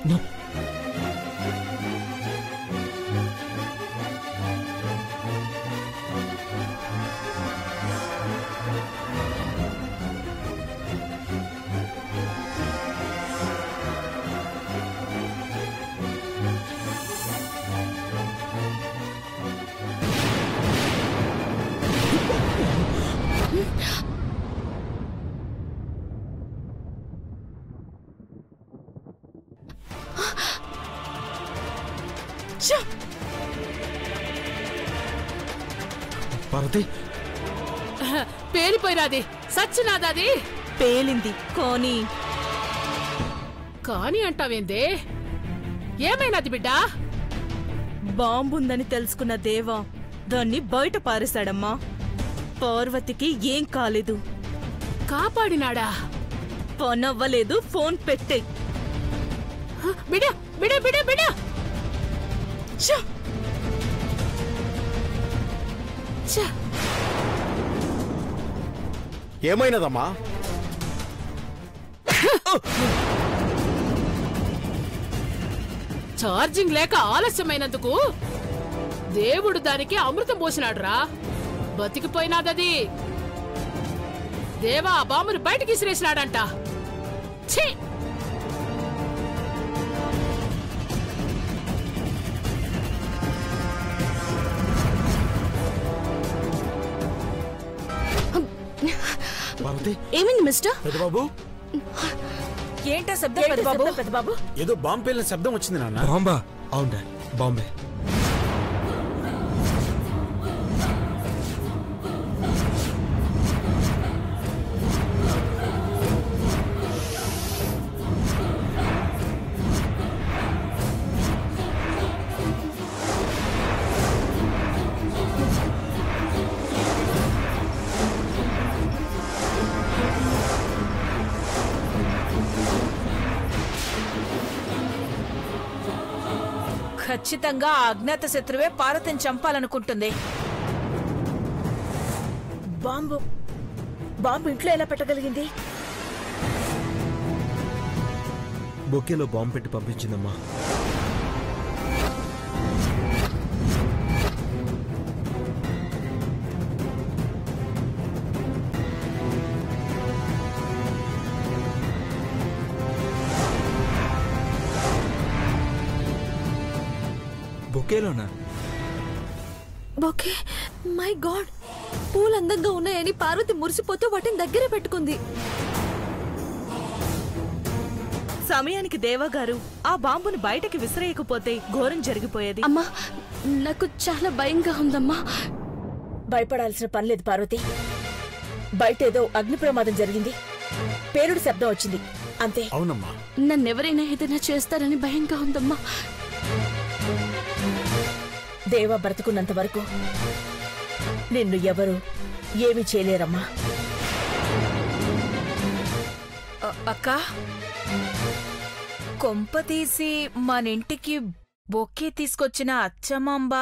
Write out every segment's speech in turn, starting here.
No. Parvati పేలిపోయినది సచ్చినాదది పేలింది కానీ కాని అంటావేందే ఏమైనది బిడ్డ బాంబుందని తెలుసుకున్న దేవా దాన్ని బయట పారేశాడమ్మా. పార్వతికి ఏం కాలేదు. కాపాడినాడా? పనవ్వలేదు. ఫోన్ పెట్టే. బిడ బిడ బిడ బిడ ఏమైనదమ్మా? ఛార్జింగ్ లేక ఆలస్యమైనందుకు దేవుడు దానికి అమృతం పోసినాడురా. బతికిపోయినాదది. దేవా ఆ బాంబుని బయటికి విసిరేసినాడంట. ఛీ! ఏమైంది మిస్టర్? పెద్దబాబు ఏంటా శబ్దం పెద్దబాబు? ఏదో బాంబు పేలిన శబ్దం వచ్చింది నాన్న. బాంబా? అవును డాడ్, బాంబే. ఖచ్చితంగా ఆ అజ్ఞాత శత్రువే పార్వతిని చంపాలనుకుంటుంది. బాంబు ఇంట్లో ఎలా పెట్టగలిగింది? బొకేలో బాంబు పెట్టి పంపించిందమ్మా. బొకేలోనా? బొకే? మై గాడ్, పూలు అందంగా ఉన్నాయని పార్వతి మురిసిపోతూ వాటిని దగ్గరే పెట్టుకుంది. సమయానికి దేవగారు ఆ బాంబుని బయటకి విసిరేయకపోతే ఘోరం జరిగిపోయేది. అమ్మా, నాకు చాలా భయంగా ఉందమ్మా. భయపడాల్సిన పనిలేదు పార్వతి. బయటేదో అగ్ని ప్రమాదం జరిగింది. పేలుడు శబ్దం వచ్చింది అంతే. అవునమ్మా. నన్నెవరైనా ఏదైనా చేస్తారని భయంగా ఉందమ్మా. దేవా బ్రతుకున్నంత వరకు నిన్ను ఎవరు ఏమీ చేయలేరమ్మా. అక్క, కొంప తీసి మనింటికి బొకే తీసుకొచ్చిన అచ్చమాంబ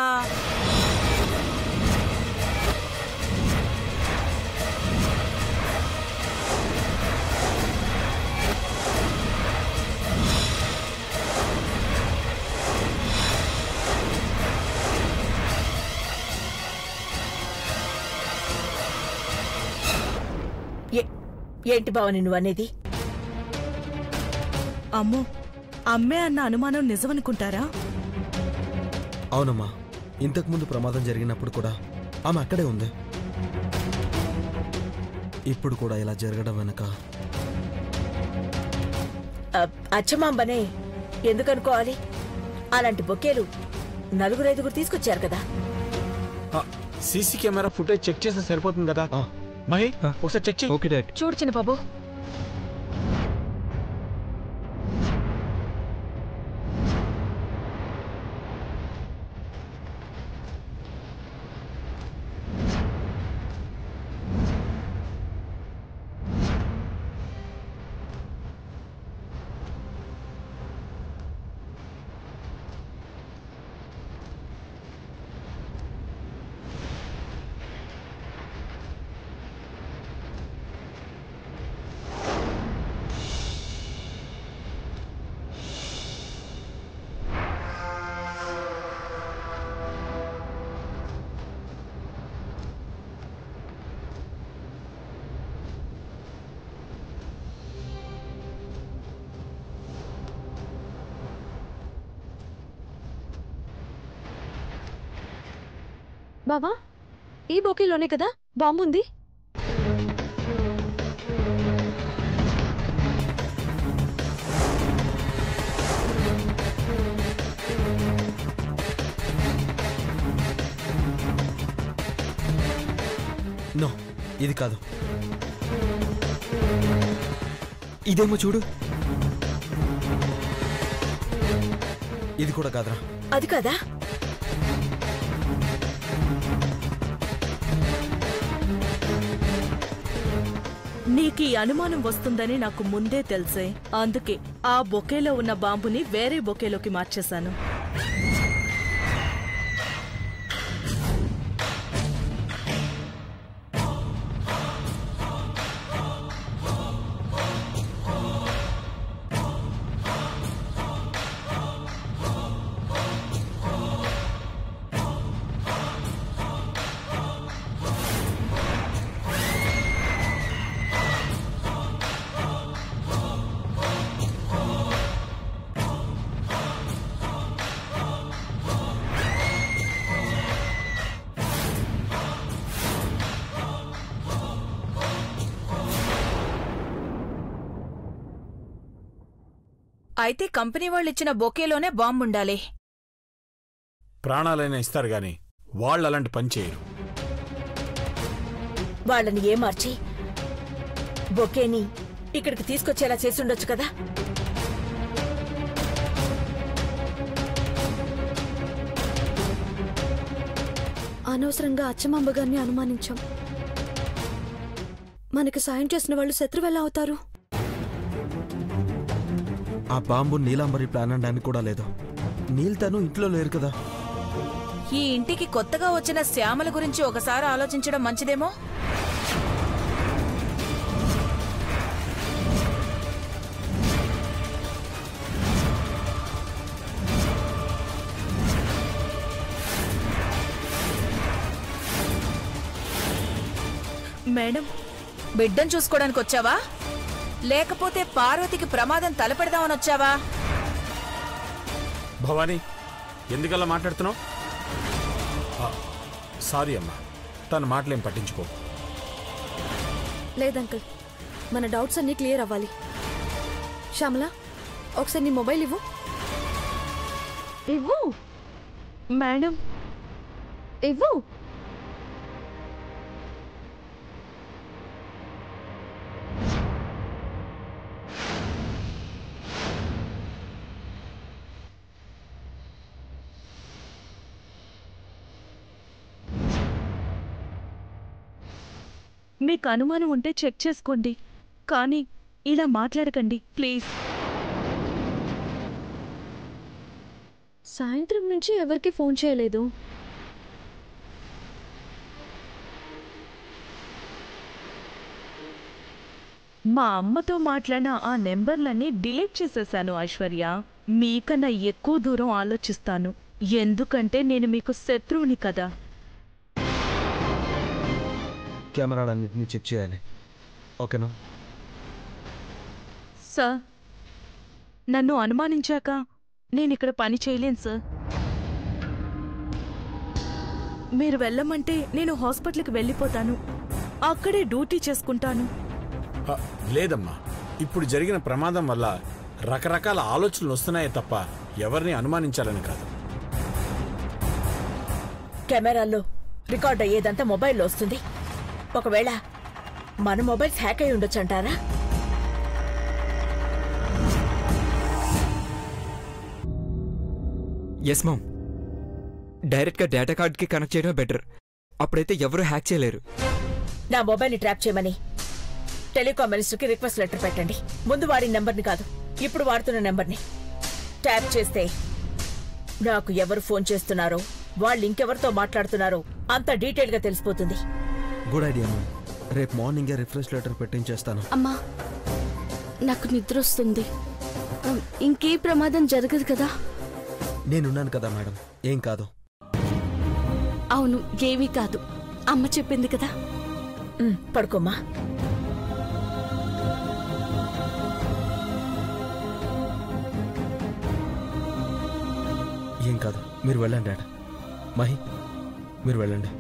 ఏంటి బావని నువ్వనేది? అమ్మో, అమ్మే అన్న అనుమానం నిజమనుకుంటారా? అవునమ్మా, ఇంతకుముందు ప్రమాదం జరిగినప్పుడు కూడా ఆమె అక్కడే ఉంది. ఇప్పుడు కూడా ఇలా జరగడం వెనక అచ్చమాంబనే ఎందుకనుకోవాలి? అలాంటి బొకేలు 4-5 తీసుకొచ్చారు కదా. సీసీ కెమెరా ఫుటేజ్ చెక్ చేస్తే సరిపోతుంది కదా. మహి, ఒకసారి చెక్ చేయి. Okay dad. చూడు చిన్న బాబు, బావా ఈ బొకేలోనే కదా బాంబుంది. నో, ఇది కాదు. ఇదేమో చూడు. ఇది కూడా కాదురా. అది కదా నీకీ అనుమానం వస్తుందని నాకు ముందే తెలుసే. అందుకే ఆ బొకేలో ఉన్న బాంబుని వేరే బొకేలోకి మార్చేశాను. అయితే కంపెనీ వాళ్ళిచ్చిన బొకేలోనే బాంబుండాలి. ప్రాణాలైనా ఇస్తారు గాని వాళ్ళు అలాంటి పని చేయరు. వాళ్ళని ఏమార్చి బొకేని ఇక్కడికి తీసుకొచ్చేలా చేసుండొచ్చు కదా. అనవసరంగా అచ్చమాంబ గారిని అనుమానించాం. మనకి సాయం చేసిన వాళ్ళు శత్రువెలా అవుతారు? ఆ బాంబు నీలాంబరి ప్లాన్ అనడానికి కూడా లేదు. నీల్ తను ఇంట్లో లేరు కదా. ఈ ఇంటికి కొత్తగా వచ్చిన శ్యామల గురించి ఒకసారి ఆలోచించడం మంచిదేమో. మేడం, బిడ్డను చూసుకోవడానికి వచ్చావా, లేకపోతే పార్వతికి ప్రమాదం తలపెడదామని వచ్చావా? భవానీ, ఎందుకలా మాట్లాడుతున్నావు? సారీ అమ్మా, తన మాటలేం పట్టించుకో. లేదంకల్, మన డౌట్స్ అన్నీ క్లియర్ అవ్వాలి. శ్యామల, ఒకసారి నీ మొబైల్ ఇవ్వు. ఇవ్వు మేడం, ఇవ్వు. మీకు అనుమానం ఉంటే చెక్ చేసుకోండి, కానీ ఇలా మాట్లాడకండి ప్లీజ్. సాయంత్రం నుంచి ఎవరికి ఫోన్ చేయలేదు. మా అమ్మతో మాట్లాడిన ఆ నెంబర్లన్నీ డిలీట్ చేసేశాను ఐశ్వర్య. మీకన్నా ఎక్కువ దూరం ఆలోచిస్తాను, ఎందుకంటే నేను మీకు శత్రువుని కదా. కెమెరాలన్నింటినీ చెక్ చేయాలి, ఓకేనా? సార్, నన్ను అనుమానించాక నేను ఇక్కడ పని చేయలేను సార్. మీరు వెళ్ళమంటే నేను హాస్పిటల్కి వెళ్ళిపోతాను, అక్కడే డ్యూటీ చేసుకుంటాను. లేదమ్మా, ఇప్పుడు జరిగిన ప్రమాదం వల్ల రకరకాల ఆలోచనలు వస్తున్నాయే తప్ప ఎవరిని అనుమానించాలని కాదు. కెమెరాల్లో రికార్డ్ అయ్యేదంతా మొబైల్లో వస్తుంది. ఒకవేళ మన మొబైల్స్ హ్యాక్ అయి ఉండొచ్చు అంటారా? ఎస్ మామ్, డైరెక్ట్గా డేటా కార్డ్కి కనెక్ట్ చేయడం బెటర్. అప్పుడైతే ఎవరూ హ్యాక్ చేయలేరు. నా మొబైల్ని ట్రాప్ చేయమని టెలికాం మినిస్టర్కి రిక్వెస్ట్ లెటర్ పెట్టండి. ముందు వాడిన నెంబర్ని కాదు, ఇప్పుడు వాడుతున్న నెంబర్ని ట్యాప్ చేస్తే నాకు ఎవరు ఫోన్ చేస్తున్నారో, వాళ్ళు ఇంకెవరితో మాట్లాడుతున్నారో అంత డీటెయిల్గా తెలిసిపోతుంది. Good idea ma'am. రేపు మార్నింగే రిఫ్రెష్ లెటర్ పెట్టించేస్తాను. అమ్మా, నాకు నిద్ర వస్తుంది. ఇంకే ప్రమాదం జరగదు కదా? నేనున్నాను కదా మేడం, ఏం కాదు. అవును, ఏమీ కాదు, అమ్మ చెప్పింది కదా. పడుకోమ్మా. ఏం కాదు, మీరు వెళ్ళండి డాడ్. మహి, మీరు వెళ్ళండి.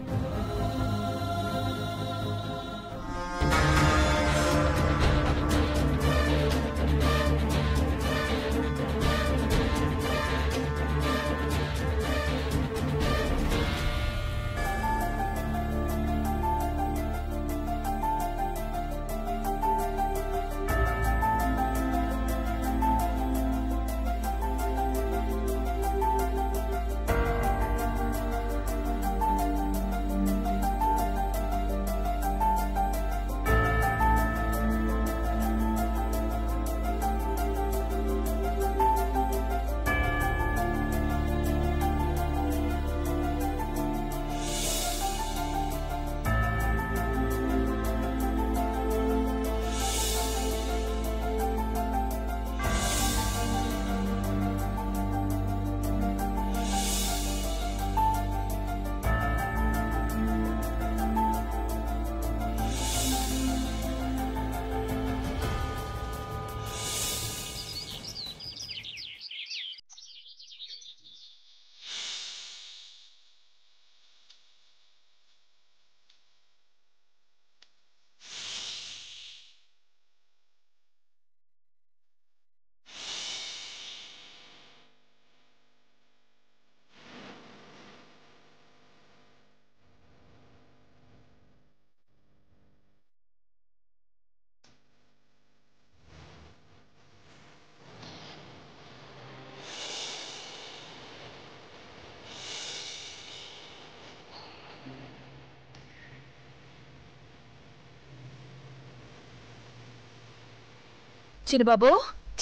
చిన్నబాబు,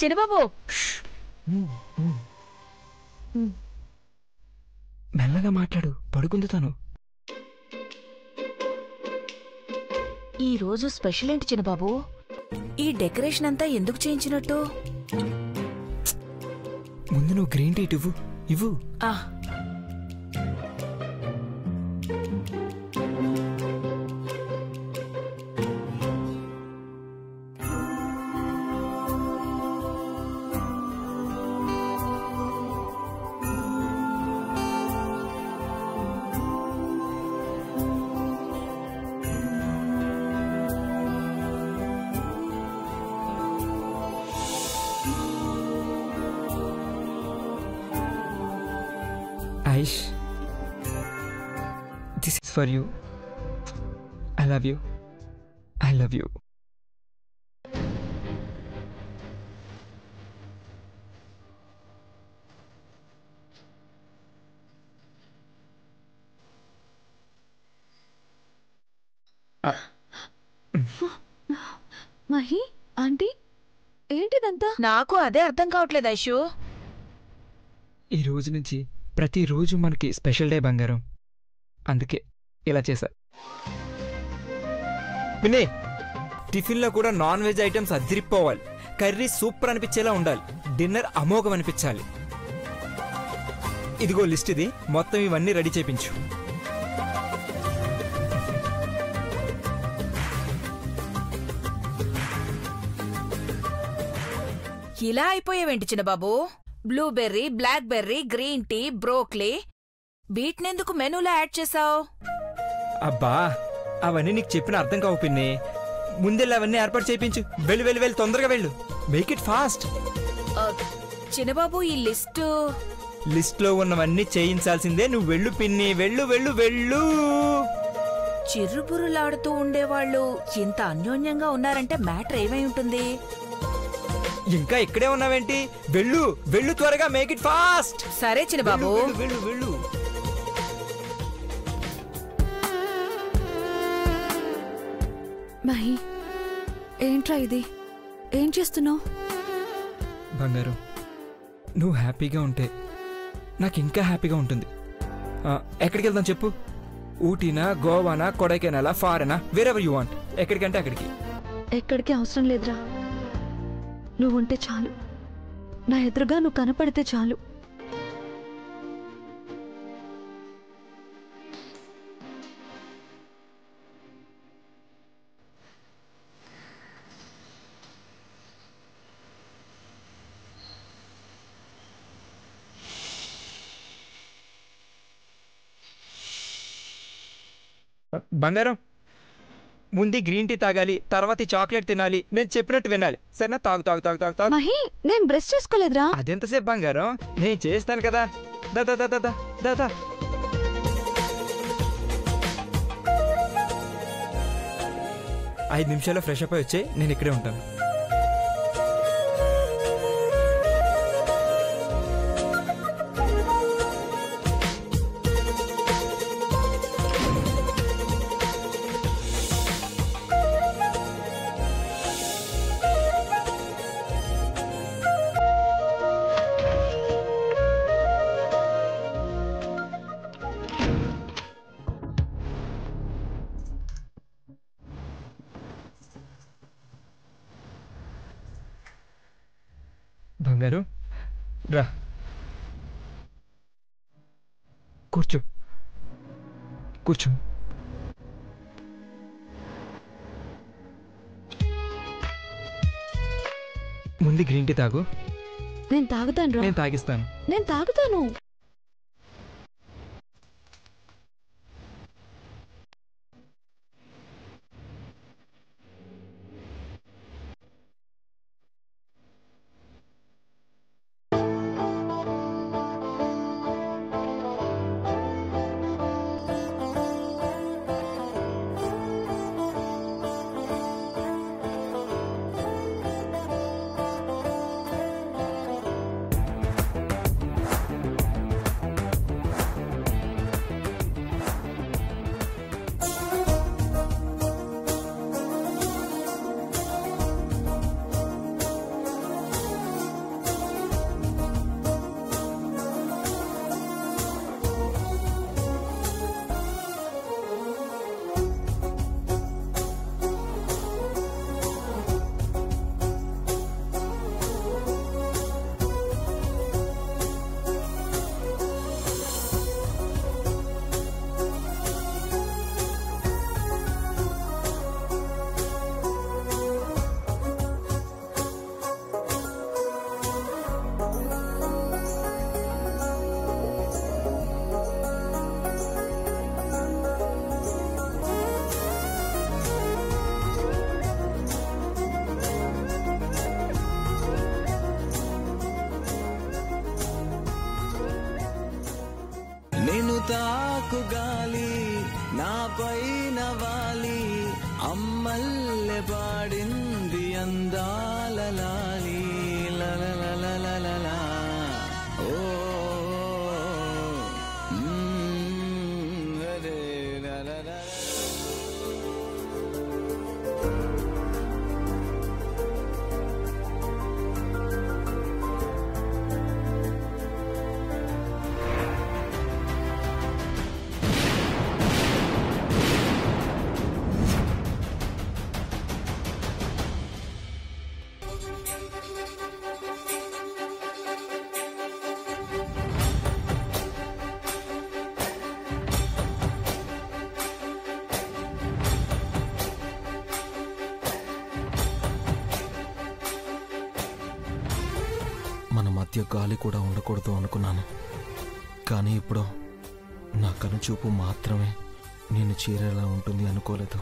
చిన్నబాబు, మెల్లగా మాట్లాడు, పడుకుంది తను. ఈ రోజు స్పెషల్ ఏంటి చిన్నబాబు? ఈ డెకరేషన్ అంతా ఎందుకు చేయించినట్టు? ముందు నువ్వు గ్రీన్ టీ ఇవ్వు. ఇవ్వు. ఆ Aish, this is for you. I love you. I love you. Mahi, aunty, ఏంటిదంతా? నాకు అదే అర్థం కావట్లేదు ఐషు. ఈ రోజు నుంచి ప్రతిరోజు మనకి స్పెషల్ డే బంగారం. అందుకే ఇలా చేశా. వినే, టిఫిన్లో కూడా నాన్ వెజ్ ఐటమ్స్ అదిరిపోవాలి. కర్రీ సూపర్ అనిపించేలా ఉండాలి. డిన్నర్ అమోఘం అనిపించాలి. ఇదిగో లిస్ట్, ఇది మొత్తం ఇవన్నీ రెడీ చేయించు. ఇలా అయిపోయావేంటి చిన్నబాబు? Blueberry, blackberry, green tea, broccoli, వీటినెందుకు మెనూలో యాడ్ చేసావు? అబ్బా, అవన్నీ నీకు చెప్పిన అర్థం కావు పిన్ని. ముందెళ్ళి అవన్నీ ఏర్పాటు చేయించు. వెళ్ళు వెళ్ళు వెళ్ళు, తొందరగా వెళ్ళు. Make it fast. చిన్నబాబు, ఈ లిస్ట్లో ఉన్నవన్నీ చేయించాల్సిందే. నువ్వు వెళ్ళు పిన్ని, వెళ్ళు వెళ్ళు వెళ్ళు. చిర్రుబుర్రులాడుతూ ఉండేవాళ్ళు ఇంత అన్యోన్యంగా ఉన్నారంటే మ్యాటర్ ఏమై ఉంటుంది? ఇంకా ఇక్కడే ఉన్నావేంటి? వెళ్ళు వెళ్ళు, త్వరగా. Make it fast. సరే చిన్నబాబు. వెళ్ళు వెళ్ళు. మహి, ఏంట్రా ఇది? ఏం చేస్తున్నావు? బంగారం, నువ్వు హ్యాపీగా ఉంటే నాకు ఇంకా హ్యాపీగా ఉంటుంది. ఎక్కడికి వెళ్దాం చెప్పు? ఊటీనా, గోవానా, కొడైకెనాలా, ఫారెనా, వేరెవర్ యూ వాంట్. ఎక్కడికంటే అక్కడికి. ఎక్కడికి అవసరం లేదురా. నువ్వుంటే చాలు. నా ఎదురుగా నువ్వు కనపడితే చాలు. బంగారం, ముందు గ్రీన్ టీ తాగాలి, తర్వాత ఈ చాక్లెట్ తినాలి, నేను చెప్పినట్టు వినాలి, సరేనా? తాగు తాగు తాగు తాగు తాగు. మహి, నేను బ్రష్ చేసుకోలేదురా. అదెంతసేపు బంగారం, నేను చేస్తాను కదా. దా దా దా దా దా దా. 5 నిమిషాల్లో ఫ్రెష్ అప్ అయి వచ్చాయి, నేను ఇక్కడే ఉంటాను. బంగారు, రా కూర్చో కూర్చో. ముందు గ్రీన్ టీ తాగు. నేను తాగుతాను. నేను తాగిస్తాను. నేను తాగుతాను. నేను తాకు గాలి నాపైన వాలి అమ్మల్లె పాడింది అందాల లాలి లలలలలలలా. ఓ రే లలల. మన మధ్య గాలి కూడా ఉండకూడదు అనుకున్నాను, కానీ ఇప్పుడు నా కనుచూపు మాత్రమే నేను చేరేలా ఉంటుంది అనుకోలేదు.